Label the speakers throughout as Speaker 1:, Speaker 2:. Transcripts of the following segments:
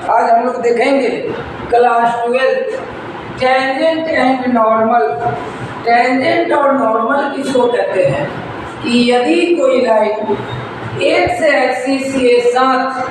Speaker 1: आज हम लोग देखेंगे class 12 tangent and normal. Tangent और नॉर्मल किसको कहते हैं कि यदि कोई लाइन एक्स एक्सिस के साथ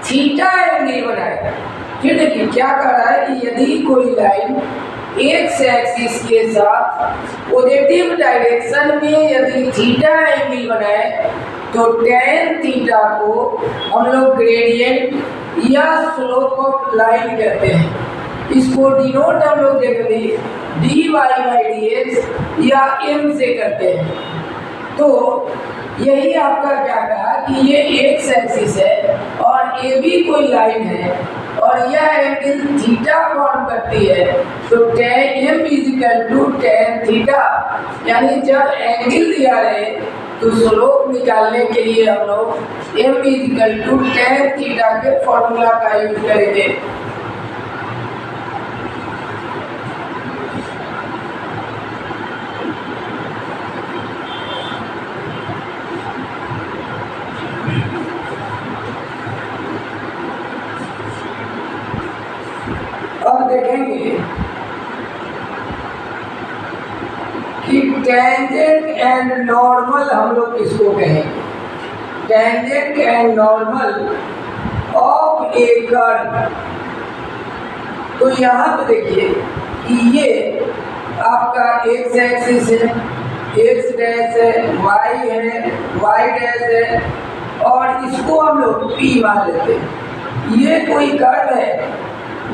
Speaker 1: थीटा एंगल बनाए। फिर देखिए क्या कह रहा है कि यदि कोई लाइन एक्स एक्सिस के साथ पॉजिटिव डायरेक्शन में यदि थीटा एंगल बनाए तो टेन थीटा को हम लोग ग्रेडियंट या स्लोप ऑफ लाइन कहते हैं। इसको डिनोट हम लोग जनरली dy बाई dx या m से करते हैं। तो यही आपका क्या कहा कि ये एक्स एक्सिस है और ये भी कोई लाइन है और यह एंगल थीटा फॉर्म करती है। तो tan m is equal to tan theta, यानी जब एंगल दिया रहे तो स्लोप निकालने के लिए हम लोग m is equal to tan theta के फॉर्मूला का यूज करेंगे। अब देखेंगे कि टेंजेंट एंड नॉर्मल हम लोग किसको कहेंगे। Tangent and normal of a curve. तो यहाँ पे देखिए कि ये आपका एक्स एक्सिस है, एक्स डैश है, वाई है, वाई डैश है और इसको हम लोग पी मान लेते हैं। ये कोई कर्व है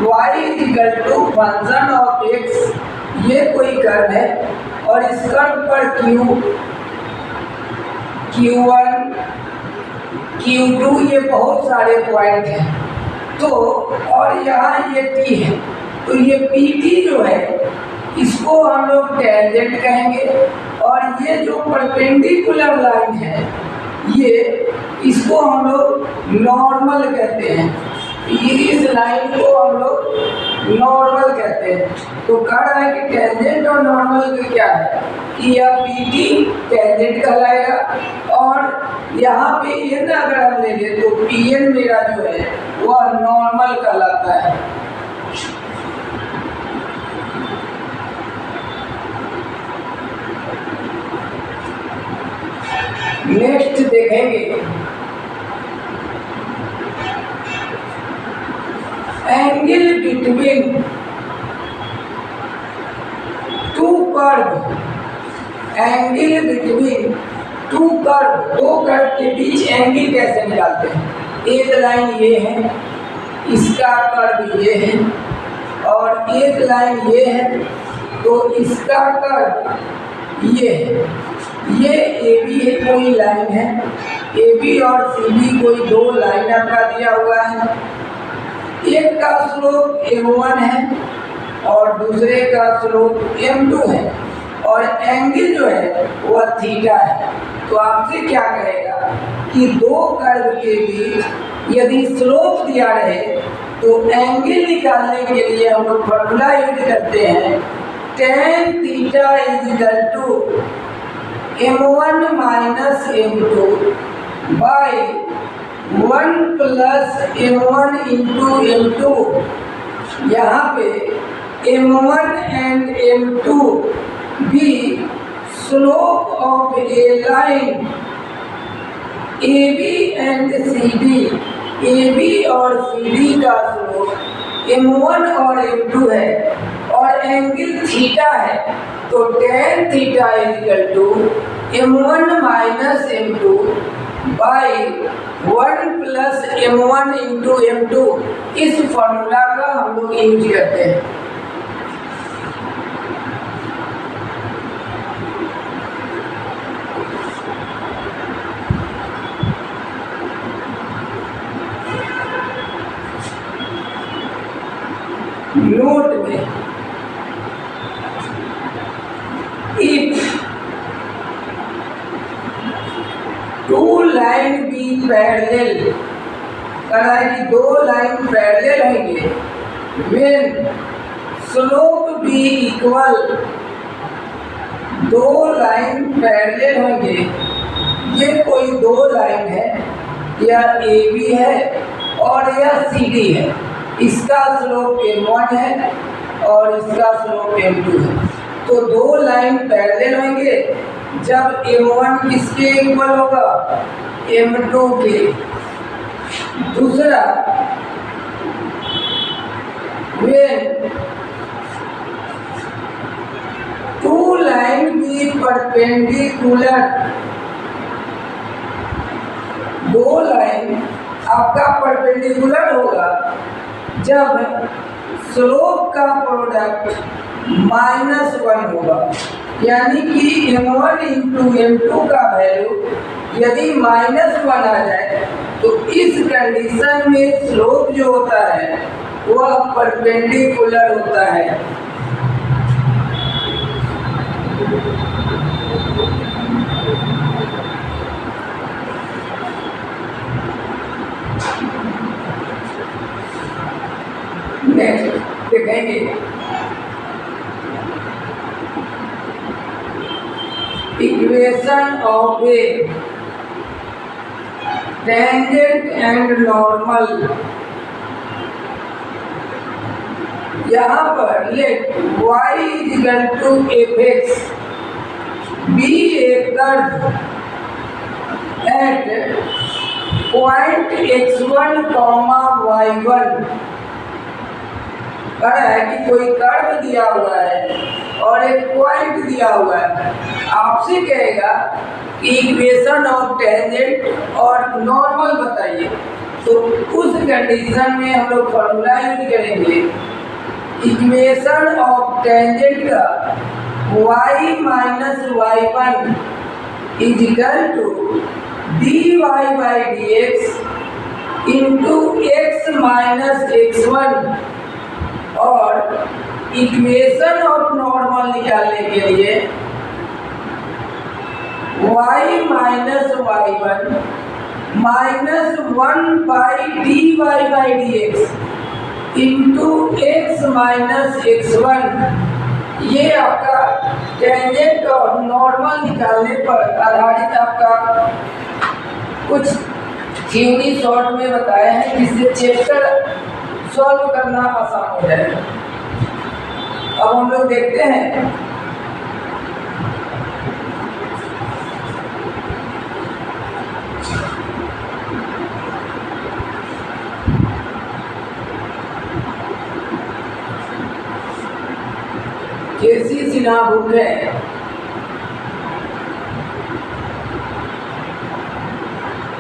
Speaker 1: y equal to function of x, ये कोई कर्व है और इस कर्व पर q1, q2 ये बहुत सारे पॉइंट हैं। तो और यहाँ ये p है, तो ये pt जो है इसको हम लोग टेंजेंट कहेंगे और ये जो परपेंडिकुलर लाइन है ये इसको हम लोग नॉर्मल कहते हैं। इस लाइन को हम लोग नॉर्मल कहते हैं। तो कह रहा है कि टेंजेंट और नॉर्मल का क्या है कि यह पीटी टेंजेंट कहलाएगा और यहाँ पे एन अगर हम लेंगे तो पीएन मेरा जो है वह नॉर्मल कहलाता है। नेक्स्ट देखेंगे angle between two curve. Angle between two curve, दो कर्व के बीच एंगल कैसे निकालते हैं। एक लाइन ये है, इसका कर्व ये है और एक लाइन ये है, तो इसका कर्व ये है। ये ए बी है, कोई लाइन है, ए बी और सी बी कोई दो लाइन आपका दिया हुआ है। एक का स्लोप m1 है और दूसरे का स्लोप m2 है और एंगल जो है वह थीटा है। तो आपसे क्या कहेगा कि दो कर्व के बीच यदि स्लोप दिया रहे तो एंगल निकालने के लिए हम लोग फॉर्मूला यूज करते हैं tan theta equal to m1 minus m2 by 1 plus m1 into m2। यहाँ पे m1 एंड m2 भी slope of a line AB and CD। AB और CD का स्लोप m1 और m2 है और एंगल थीटा है। तो tan theta equal to m1 minus m2 by 1 plus m1 into m2। इस फॉर्मूला का हम लोग यूज करते हैं। नोट में if two line be parallel, कहा है कि दो लाइन पैरेलल होंगे, व्हेन स्लोप बी इक्वल, दो लाइन पैरेलल होंगे। ये कोई दो लाइन है, यह ए बी है और यह CD है। इसका स्लोप m1 है और इसका स्लोप m2 है। तो दो लाइन पैरेलल होंगे जब m1 किसके इक्वल होगा, m2 के। दूसरा, when two line be perpendicular, दो लाइन आपका परपेंडिकुलर होगा जब स्लोप का प्रोडक्ट -1 होगा, यानी कि m1 इंटू m2 का वैल्यू यदि -1 आ जाए तो इस कंडीशन में स्लोप जो होता है वह परपेंडिकुलर होता है। नेक्स्ट देखेंगे equation of a tangent and normal. यहाँ पर let y equal to fx be a curve at point x1, y1। कह रहा है कि कोई कर्व दिया हुआ है और एक पॉइंट दिया हुआ है। आपसे कहेगा कि इक्वेशन ऑफ टेंजेंट और नॉर्मल बताइए, तो उस कंडीशन में हम लोग फॉर्मूला यूज करेंगे इक्वेशन ऑफ टेंजेंट का y minus y1 is equal to dy by dx into x minus x1। और इक्वेशन ऑफ नॉर्मल निकालने के लिए y minus y1 minus 1 by dy by dx into x minus x1। ये आपका tangent और normal निकालने पर आधारित आपका कुछ थ्योरी शॉर्ट में बताया है, जिससे चैप्टर सॉल्व करना आसान हो जाएगा। अब हम लोग देखते हैं केसी सिन्हा बुक है,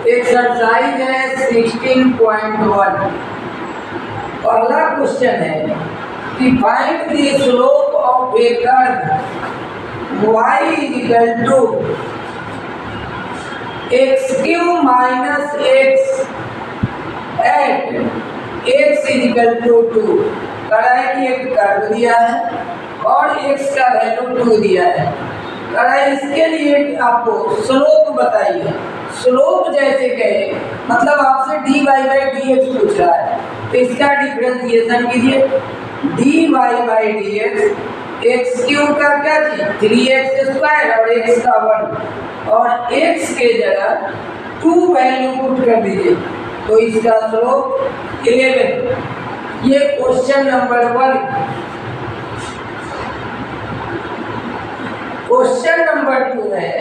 Speaker 1: एक्सरसाइज है 16.1। पहला क्वेश्चन है कि find the slope of a curve y equal to x³ minus x at x equal to 2। कह रहा है कि एक कर्व दिया है और x का वैल्यू 2 दिया है। कह रहा है इसके लिए आपको स्लोप बताइए। स्लोप जैसे कहे मतलब आपसे dy बाई dx पूछ रहा है, तो इसका डिफरेंशिएशन कीजिए। dy बाई dx x³ का क्या चीज 3x² और x का 1 और x के जगह 2 वैल्यू पुट कर दीजिए, तो इसका स्लोप 11। ये क्वेश्चन नंबर 1। क्वेश्चन नंबर 2 है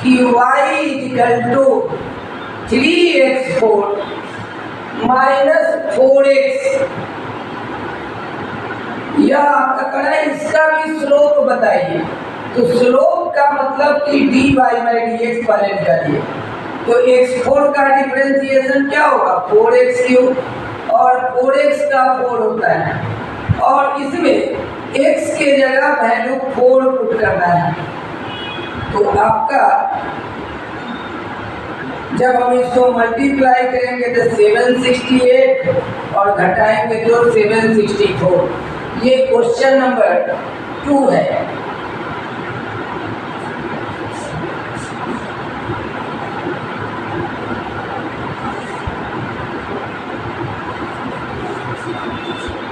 Speaker 1: कि y equal to 3x4 minus 4x। यह आपका कह है इसका भी स्लोप बताइए। तो स्लोप का मतलब कि dy बाई dx वाले निकालिए। तो x4 का डिफरेंशिएशन क्या होगा 4x³ और 4x का 4 होता है और इसमें x के जगह वैल्यू 4 पुट करना है। तो आपका जब हम इसको मल्टीप्लाई करेंगे तो 768 और घटाएंगे तो 764। ये क्वेश्चन नंबर 2 है।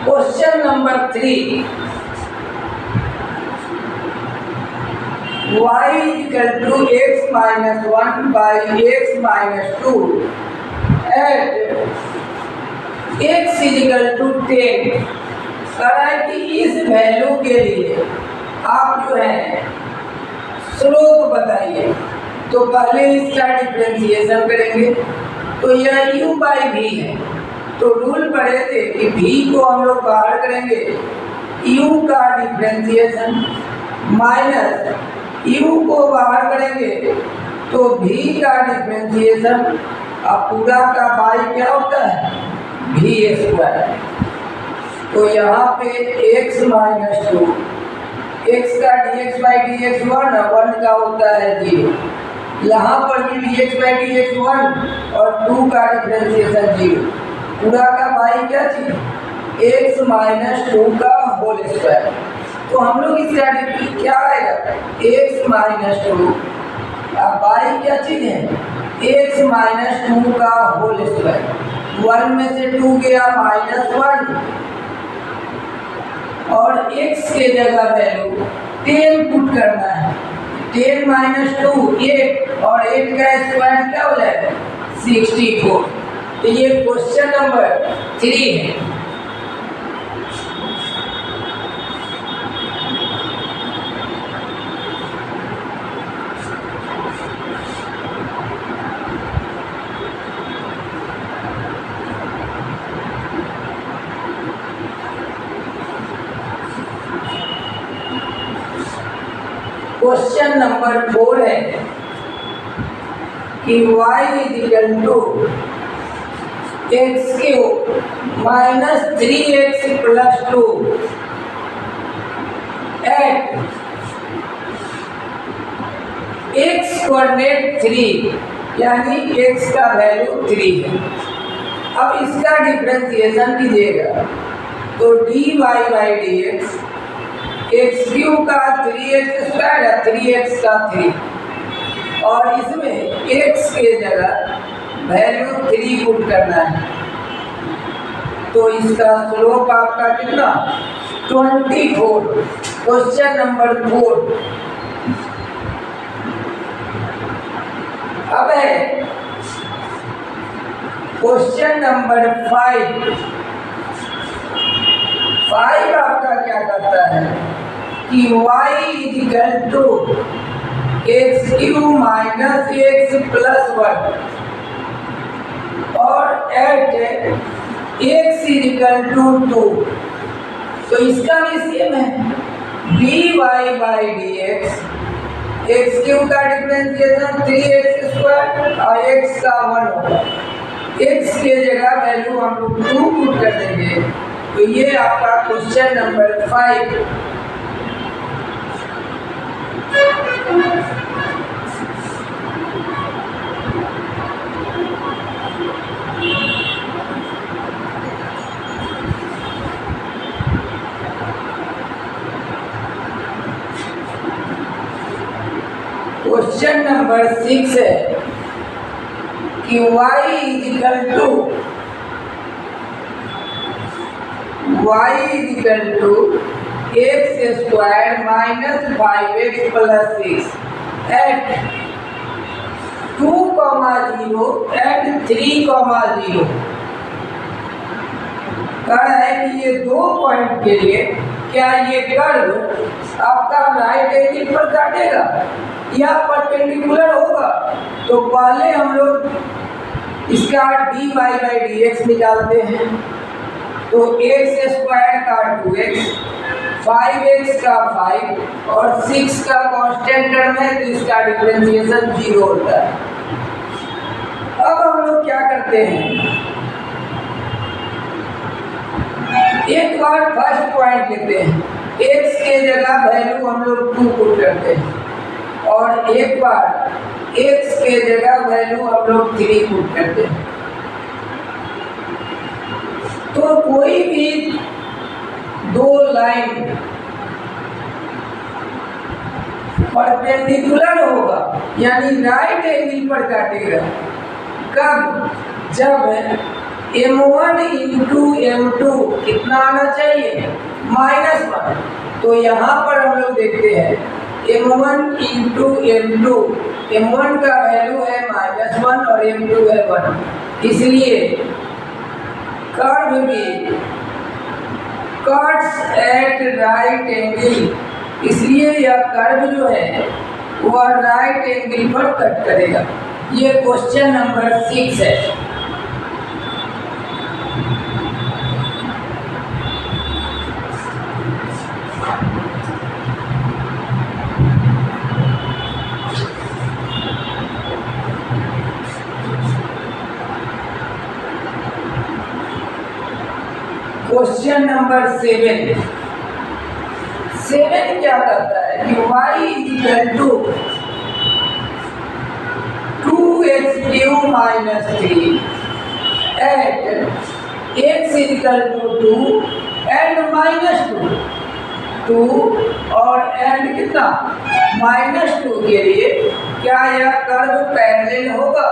Speaker 1: Question number 3 y equal to x minus 1 by x minus 2 at x equal to 10 कह रहा है कि इस वैल्यू के लिए आप जो है स्लोप बताइए। तो पहले इसका डिफरेंशिएशन करेंगे। तो यह u बाई v है। तो रूल पढ़े थे कि v को हम लोग बाहर करेंगे u का डिफरेंशिएशन माइनस u को बाहर करेंगे तो v का डिफरेंशिएशन। अब पूरा का बाई क्या होता है v स्क्वायर। तो यहाँ पे x माइनस 2 x का dx बाई dx 1 का होता है 0। यहाँ पर भी dx बाई dx 1 और 2 का डिफरेंशिएशन 0। पूरा का बाई क्या चीज x माइनस 2 का होल स्क्वायर। तो हम लोग इसका क्या आएगा x माइनस 2। अब बाई क्या चीज है x माइनस 2 का होल स्क्वायर। 1 में से 2 गया -1 और x के जगह वैल्यू 10 पुट करना है। 10 माइनस 2 8 और 8 का स्क्वायर क्या हो जाएगा 64। तो ये क्वेश्चन नंबर 3 है। क्वेश्चन नंबर 4 है कि y equal to x cube minus 3x plus 2 at x coordinate 3 यानी x का वैल्यू 3 है। अब इसका डिफरेंशिएशन कीजिएगा तो dy by D x x cube का 3x स्क्वायर है 3x का 3 और इसमें x के जगह वैल्यू 3 पुट करना है। तो इसका स्लोप आपका कितना 24। क्वेश्चन नंबर 4 अब है क्वेश्चन नंबर 5 आपका क्या करता है कि y equal to x cube minus x plus 1 और एट एक्स इजिकल टू 2। तो इसका भी सेम है dy by D x cube का डिफरेंशिएशन 3x स्क्वायर और x का 1 होगा। x के जगह वैल्यू हम लोग 2 पुट कर देंगे। तो ये आपका क्वेश्चन नंबर 5। क्वेश्चन नंबर 6 है कि y equal to x square minus 5x plus 6 at 2,0 at 3,0 कह रहा है कि ये 2 पॉइंट के लिए क्या ये कर्व आपका राइट एंगल पर काटेगा या परपेंडिकुलर होगा। तो पहले हम लोग इसका dy बाई डी एक्स निकालते हैं। तो एक्स स्क्वायर का 2x 5x का 5 और 6 का कांस्टेंट टर्म है तो इसका डिफरेंशिएशन 0 होता है। अब हम लोग क्या करते हैं एक बार फर्स्ट पॉइंट लेते हैं x के जगह वैल्यू हम लोग 2 पुट करते हैं और एक बार x के जगह वैल्यू हम लोग 3 पुट करते हैं। तो कोई भी 2 लाइन परपेंडिकुलर होगा यानी राइट एंगल पर काटेगा कब जब m1 इंटू m2 कितना आना चाहिए -1। तो यहाँ पर हम लोग देखते हैं m1 इंटू m2 m1 का वैल्यू है -1 और m2 है 1 इसलिए कर्व भी कट्स एट राइट एंगल, इसलिए यह कर्व जो है वह राइट एंगल पर कट करेगा। ये क्वेश्चन नंबर 6 है। क्वेश्चन नंबर 7 क्या करता है कि y equal to 2x³ minus 3 at x equal to 2 and minus 2 और एंड कितना -2 के लिए क्या यह कर्व पैरेलल होगा?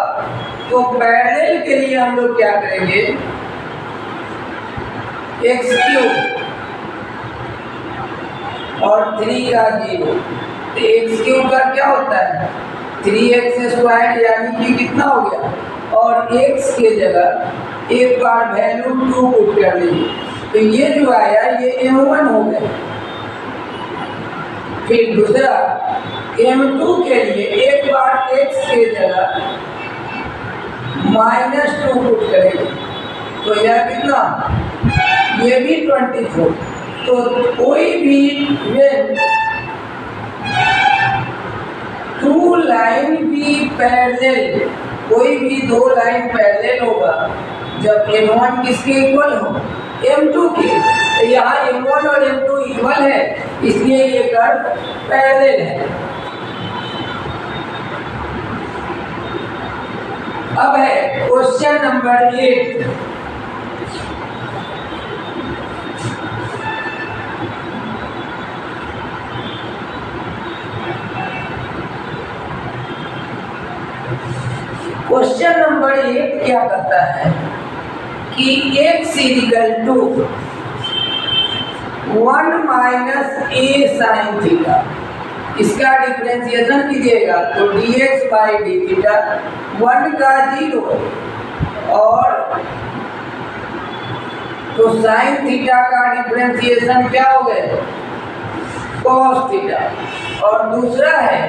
Speaker 1: तो पैरेलल के लिए हम लोग क्या करेंगे, x³ और 3 का 0, तो x³ का क्या होता है 3x² यानी कि कितना हो गया, और x के जगह एक बार वैल्यू 2 पुट कर लीजिए, तो ये जो आया ये m1 हो गया। फिर दूसरा m2 के लिए एक बार x के जगह -2 पुट करेंगे, तो यह कितना, ये भी 24। तो कोई भी टू लाइन भी पैरेलल, कोई भी दो लाइन पैरेलल होगा जब m1 किसके इक्वल हो, m2 के। तो यहाँ m1 और m2 इक्वल है, इसलिए ये कर्व पैरेलल है। अब है क्वेश्चन नंबर 8। क्वेश्चन नंबर 8 क्या कहता है कि x equal to 1 minus a sine theta, इसका डिफरेंशिएशन कीजिएगा तो dx बाई डी थीटा 1 का 0 और तो साइन थीटा का डिफरेंशिएशन क्या हो गया, cos थीटा। और दूसरा है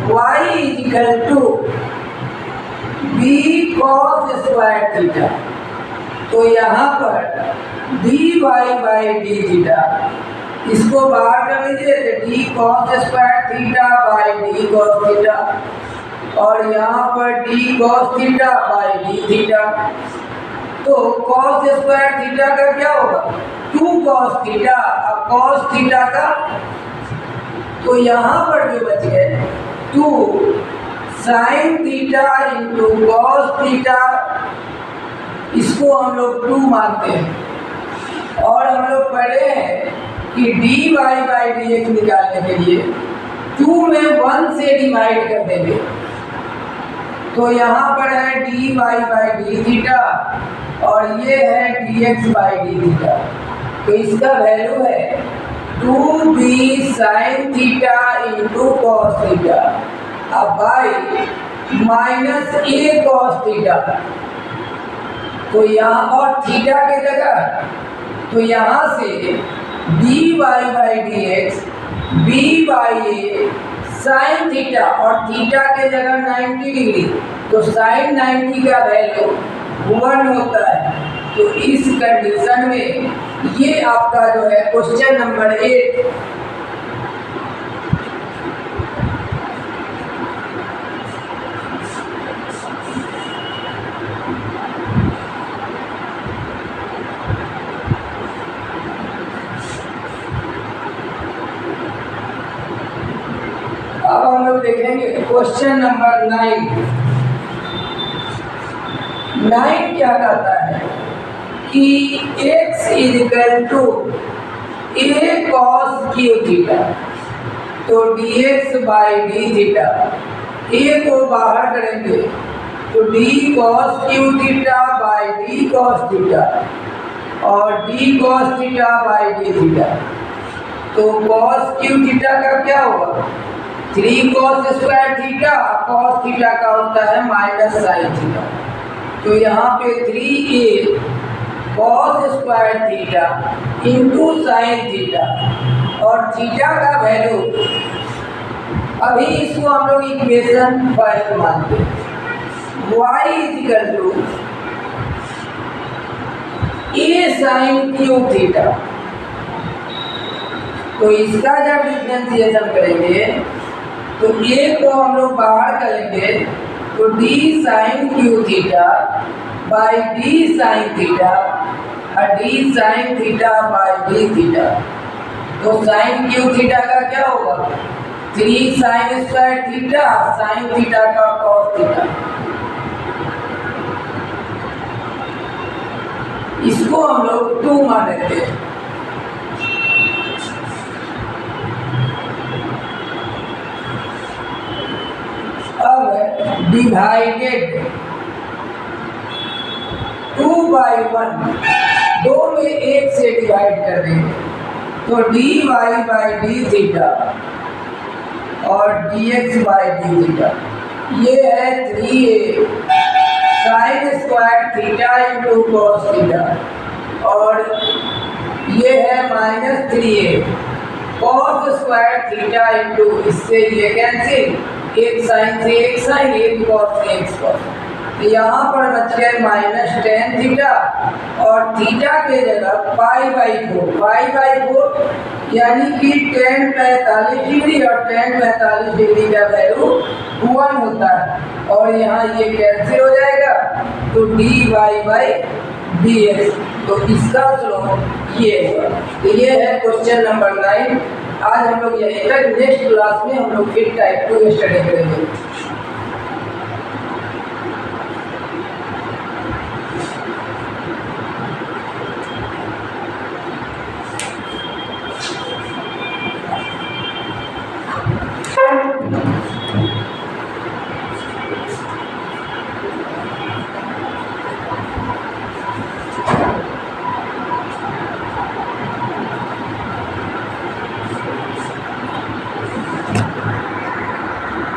Speaker 1: y equal to b cos square theta, तो यहाँ पर dy बाई डी थीटा, इसको बाहर कर लीजिए तो d cos square theta by d cos theta, और यहाँ पर d cos theta by d theta. तो cos स्क्वायर थीटा का क्या होगा 2 cos थीटा, और cos थीटा का तो यहाँ पर जो बच गए 2 sign theta into cos theta, इसको हम लोग 2 मानते हैं। और हम लोग पढ़े हैं कि dy बाई dx निकालने के लिए 2 में 1 से डिवाइड कर देंगे, तो यहाँ पर है dy बाई डी थीटा और ये है dx बाई डी थीटा, तो इसका वैल्यू है 2b sine theta into cos theta अब by minus a cos theta. तो यहाँ और थीटा के जगह तो यहाँ से dy by dx b by a sine theta और थीटा के जगह 90 डिग्री, तो साइन 90 का वैल्यू 1 होता है। तो इस कंडीशन में ये आपका जो है क्वेश्चन नंबर 8 अब हम लोग देखेंगे क्वेश्चन नंबर 9 क्या कहता है कि x equal to a cos q theta, तो dx by d theta, a को बाहर करेंगे तो d cos q theta by d cos theta और d cos theta by d theta. तो cos q थीटा का क्या होगा 3 cos square theta, cos theta का होता है माइनस साइन थीटा। तो यहाँ पे 3a cos square theta into sine theta, और थीटा का वैल्यू अभी इसको हम लोग इक्वेशन फर्स्ट मानते हैं, y equal to a sine Q theta. तो इसका जब डिफरेंशिएशन करेंगे तो ए को हम लोग बाहर करेंगे तो d sine Q theta by d sine theta और d sine theta by d theta. तो साइन क्यू थीटा का क्या होगा, 3 sine square theta sine theta का कॉस थीटा। इसको हम लोग 2 मान लेते हैं। अब डिवाइडेड 2/1, 2 में 1 से डिवाइड कर देंगे तो dy बाई डी थीटा और dx बाई डी थीटा। ये है 3a sign square theta into cos theta, और ये है -3a cos square theta into, इससे ये कैंसिल, एक साइन से एक साइन, एक कॉस से एक कॉस। तो यहाँ पर बच गए -tan थीटा और थीटा के जगह π/4 यानी कि tan 45 डिग्री और tan 45 डिग्री का वैल्यू 1 होता है, और यहाँ ये कैंसिल हो जाएगा तो dy बाई dx। तो इसका स्लोप ये होगा। तो ये है क्वेश्चन नंबर 9। आज हम लोग यहीं तक, नेक्स्ट क्लास में हम लोग फिर टाइप 2 स्टडी करेंगे।